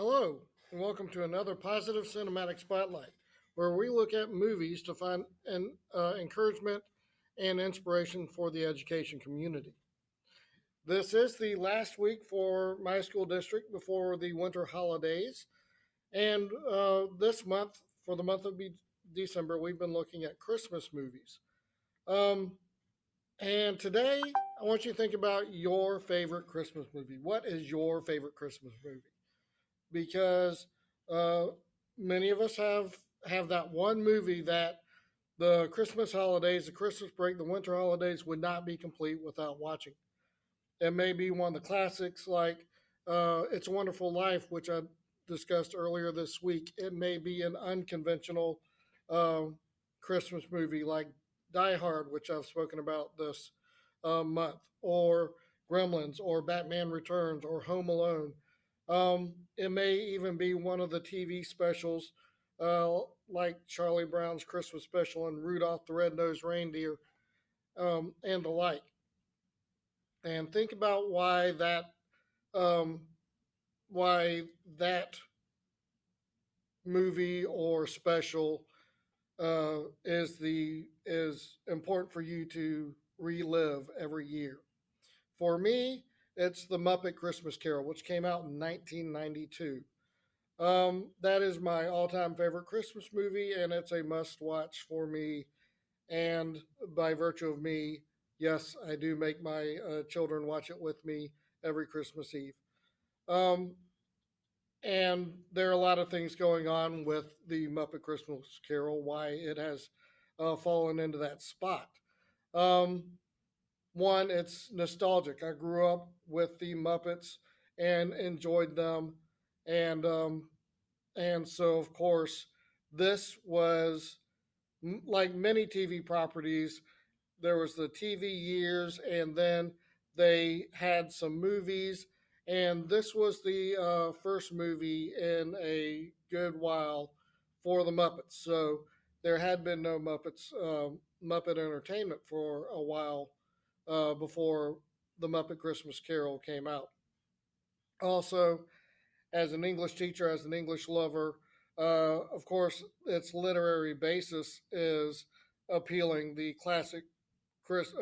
Hello, and welcome to another positive cinematic spotlight, where we look at movies to find encouragement and inspiration for the education community. This is the last week for my school district before the winter holidays, and this month, for the month of December, we've been looking at Christmas movies. Um, and today, I want you to think about your favorite Christmas movie. What is your favorite Christmas movie? Because uh, many of us have that one movie that the Christmas holidays, the Christmas break, the winter holidays would not be complete without watching. It may be one of the classics like "It's a Wonderful Life," which I discussed earlier this week. It may be an unconventional uh, Christmas movie like Die Hard, which I've spoken about this month, or Gremlins, or Batman Returns, or Home Alone. It may even be one of the TV specials like Charlie Brown's Christmas special and Rudolph the Red-Nosed Reindeer and the like. And think about um, why that movie or special is important for you to relive every year. For me, it's the Muppet Christmas Carol, which came out in 1992. That is my all-time favorite Christmas movie, and it's a must-watch for me. And by virtue of me, yes, I do make my children watch it with me every Christmas Eve. Um, and there are a lot of things going on with the Muppet Christmas Carol, why it has fallen into that spot. Um, One, it's nostalgic. I grew up with the Muppets and enjoyed them, and so of course this was like many TV properties. There was the TV years, and then they had some movies, and this was the first movie in a good while for the Muppets. So there had been no Muppet Entertainment for a while before the Muppet Christmas Carol came out. Also, as an English teacher, as an English lover, of course, its literary basis is appealing. The classic Chris,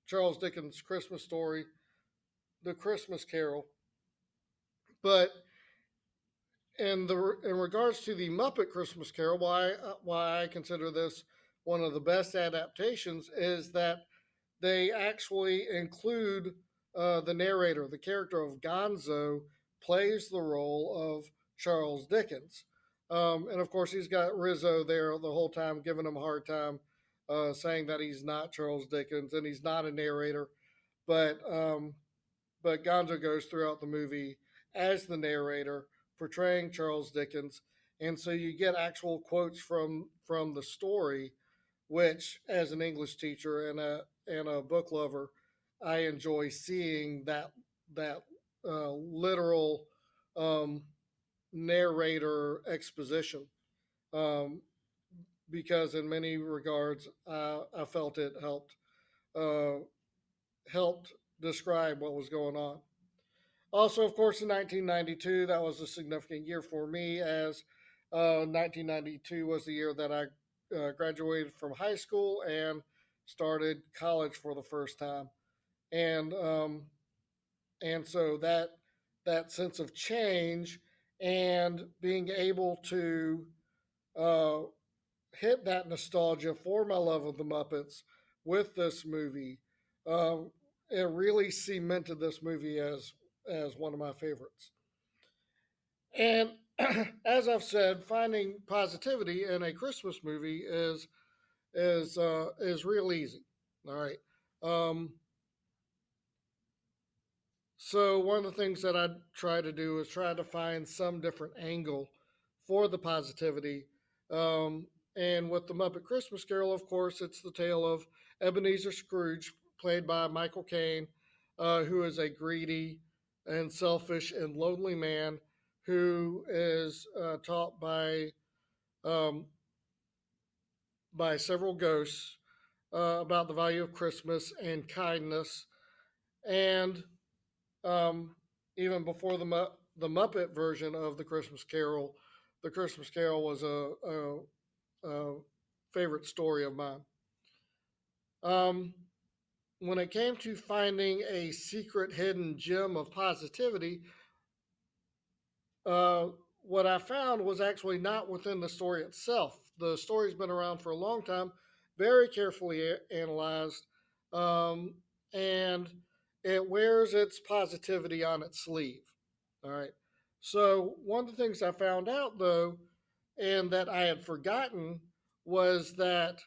Charles Dickens' Christmas story, The Christmas Carol. But in regards to the Muppet Christmas Carol, why I consider this one of the best adaptations is that they actually include the narrator. The character of Gonzo plays the role of Charles Dickens. And of course, he's got Rizzo there the whole time, giving him a hard time, saying that he's not Charles Dickens and he's not a narrator. But Gonzo goes throughout the movie as the narrator, portraying Charles Dickens, and so you get actual quotes from the story, which, as an English teacher and a book lover, I enjoy seeing that literal um, narrator exposition, um, because in many regards I felt it uh, helped describe what was going on. Also, of course, in 1992, that was a significant year for me, as 1992 was the year that I graduated from high school and started college for the first time, and so that sense of change and being able to uh, hit that nostalgia for my love of the Muppets with this movie, um, it really cemented this movie as one of my favorites. And as I've said, finding positivity in a Christmas movie is real easy. All right. Um, so one of the things that I try to do is try to find some different angle for the positivity. And with the Muppet Christmas Carol, of course, it's the tale of Ebenezer Scrooge, played by Michael Caine, who is a greedy and selfish and lonely man who is taught um, by several ghosts about the value of Christmas and kindness. And um, even before the Muppet version of the Christmas Carol was a favorite story of mine. Um, when it came to finding a secret hidden gem of positivity, uh, what I found was actually not within the story itself. The story's been around for a long time, very carefully analyzed, um, and it wears its positivity on its sleeve. All right. So, one of the things I found out, though, and that I had forgotten, was that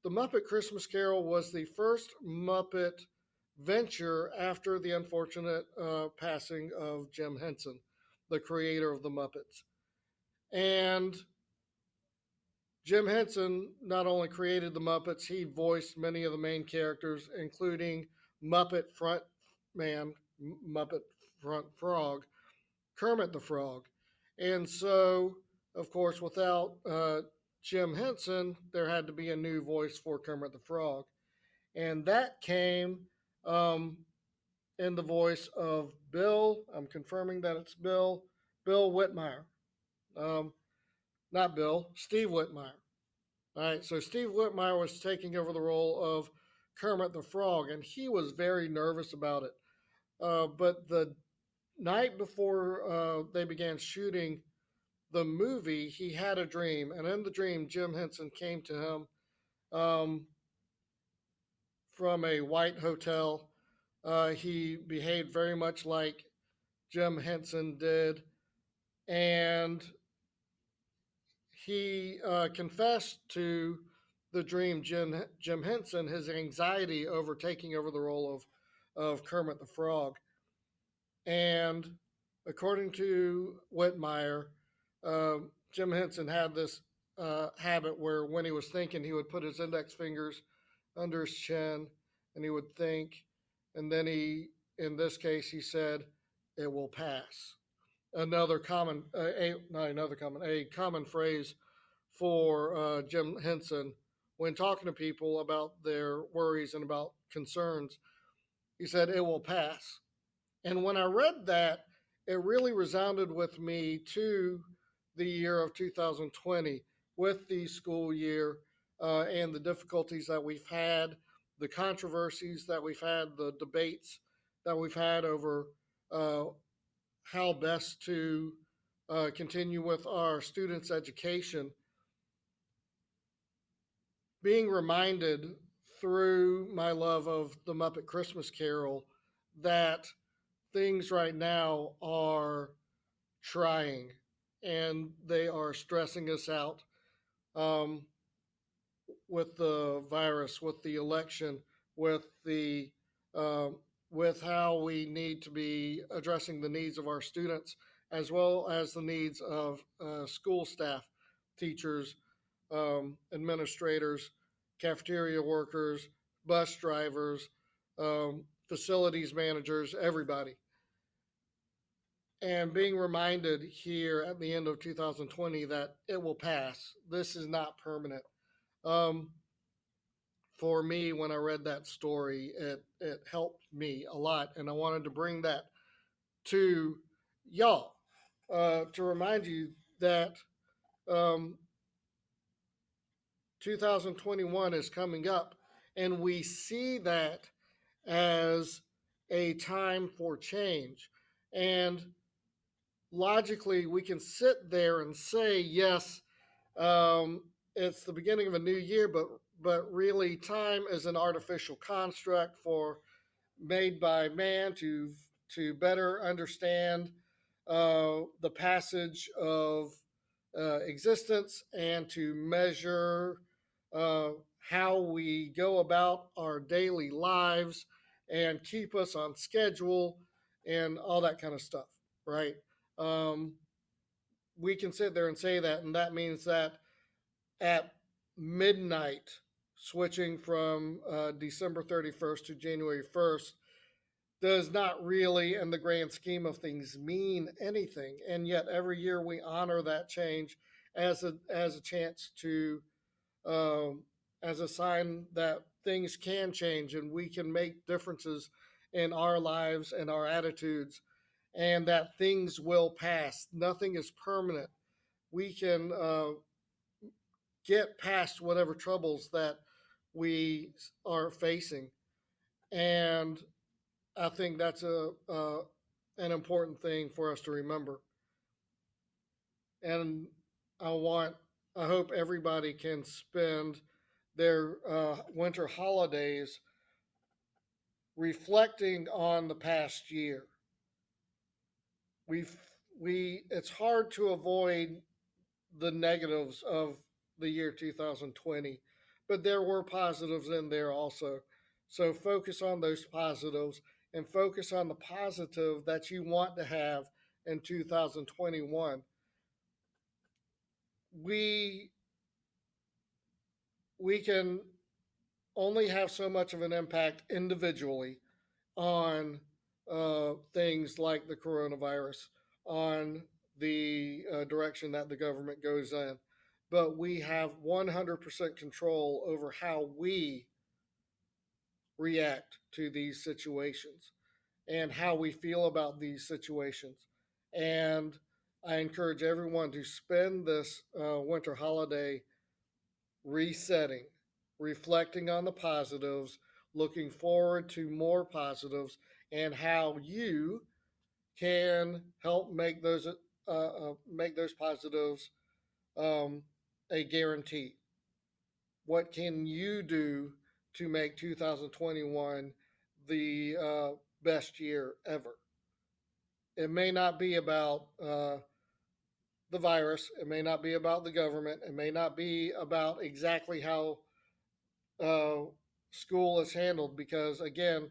the Muppet Christmas Carol was the first Muppet venture after the unfortunate passing of Jim Henson, the creator of the Muppets. And Jim Henson not only created the Muppets, he voiced many of the main characters, including Muppet Front Man, Muppet Front Frog, Kermit the Frog. And so, of course, without Jim Henson, there had to be a new voice for Kermit the Frog. And that came um, in the voice of Bill. I'm confirming that it's Bill Whitmire. Um, Not Bill, Steve Whitmire. All right, so Steve Whitmire was taking over the role of Kermit the Frog, and he was very nervous about it. But the night before they began shooting the movie, he had a dream, and in the dream, Jim Henson came to him um, from a white hotel. He behaved very much like Jim Henson did, and he confessed to the dream Jim Henson his anxiety over taking over the role of Kermit the Frog. And according to Whitmire, Jim Henson had this habit where when he was thinking, he would put his index fingers under his chin and he would think. And then in this case, he said, "It will pass." A common phrase for Jim Henson when talking to people about their worries and about concerns. He said, "It will pass." And when I read that, it really resounded with me to the year of 2020 with the school year and the difficulties that we've had, the controversies that we've had, the debates that we've had over uh, how best to continue with our students' education. Being reminded through my love of the Muppet Christmas Carol that things right now are trying and they are stressing us out um, with the virus, with the election, with the um, with how we need to be addressing the needs of our students as well as the needs of school staff, teachers, administrators, cafeteria workers, bus drivers, facilities managers, everybody. And being reminded here at the end of 2020 that it will pass. This is not permanent. Um, for me, when I read that story, it helped me a lot, and I wanted to bring that to y'all to remind you that um, 2021 is coming up, and we see that as a time for change. And logically, we can sit there and say, yes, um, it's the beginning of a new year, but really, time is an artificial construct for made by man to better understand the passage of existence and to measure uh, how we go about our daily lives and keep us on schedule and all that kind of stuff, right? Um, we can sit there and say that, and that means that at midnight, switching from December 31st to January 1st, does not really, in the grand scheme of things, mean anything. And yet, every year we honor that change as a chance to, um, as a sign that things can change and we can make differences in our lives and our attitudes. and that things will pass. Nothing is permanent. We can get past whatever troubles that we are facing, and I think that's a an important thing for us to remember. And I want, I hope everybody can spend their winter holidays reflecting on the past year. We've it's hard to avoid the negatives of the year 2020, but there were positives in there also. So focus on those positives and focus on the positive that you want to have in 2021. We we can only have so much of an impact individually on things like the coronavirus, on the direction that the government goes in. But we have 100% control over how we react to these situations and how we feel about these situations. And I encourage everyone to spend this winter holiday resetting, reflecting on the positives, looking forward to more positives, and how you can help make those positives um, a guarantee. What can you do to make 2021 the best year ever? It may not be about the virus. It may not be about the government. It may not be about exactly how uh, school is handled because, again,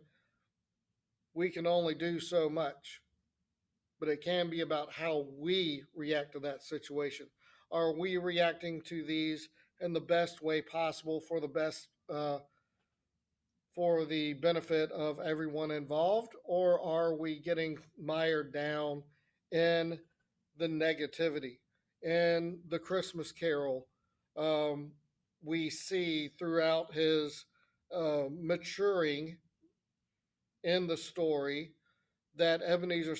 we can only do so much. But it can be about how we react to that situation. Are we reacting to these in the best way possible for the best for the benefit of everyone involved, or are we getting mired down in the negativity? In the Christmas Carol, um, we see throughout his maturing in the story that Ebenezer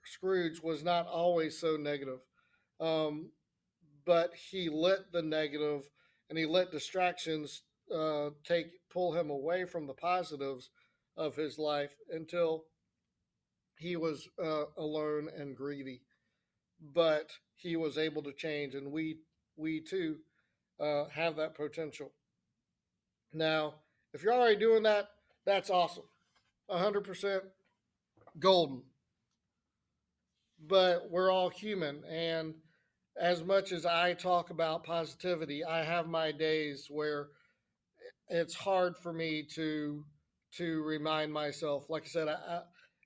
Scrooge was not always so negative, um, but he let the negative and he let distractions take pull him away from the positives of his life until he was alone and greedy. But he was able to change, and we too have that potential. Now, if you're already doing that, that's awesome. 100% golden. But we're all human, and as much as I talk about positivity, I have my days where it's hard for me to remind myself. Like I said,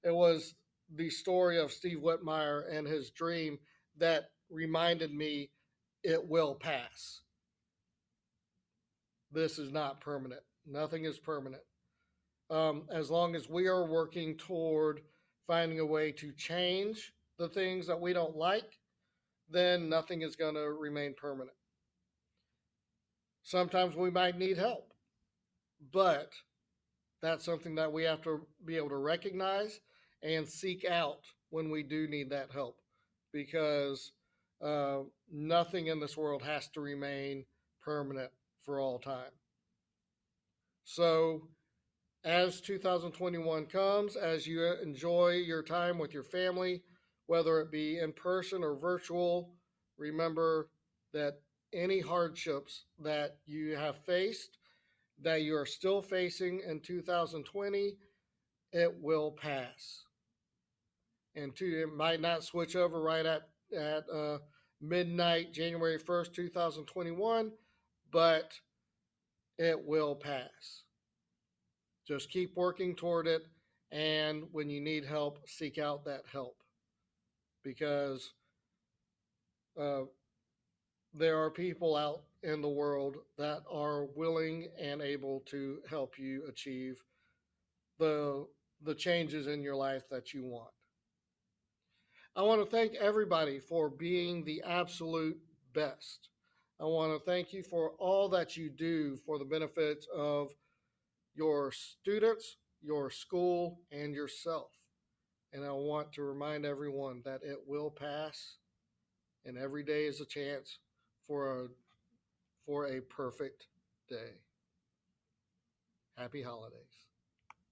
it was the story of Steve Whitmire and his dream that reminded me it will pass. This is not permanent. Nothing is permanent. As long as we are working toward finding a way to change the things that we don't like, then nothing is going to remain permanent. Sometimes we might need help, but that's something that we have to be able to recognize and seek out when we do need that help because nothing in this world has to remain permanent for all time. So, as 2021 comes, as you enjoy your time with your family, whether it be in person or virtual, remember that any hardships that you have faced, that you are still facing in 2020, it will pass. And it might not switch over right at midnight, January 1st, 2021, but it will pass. Just keep working toward it. And when you need help, seek out that help because uh, there are people out in the world that are willing and able to help you achieve the the changes in your life that you want. I want to thank everybody for being the absolute best. I want to thank you for all that you do for the benefits of your students, your school, and yourself. And I want to remind everyone that it will pass, and every day is a chance for a perfect day. Happy holidays.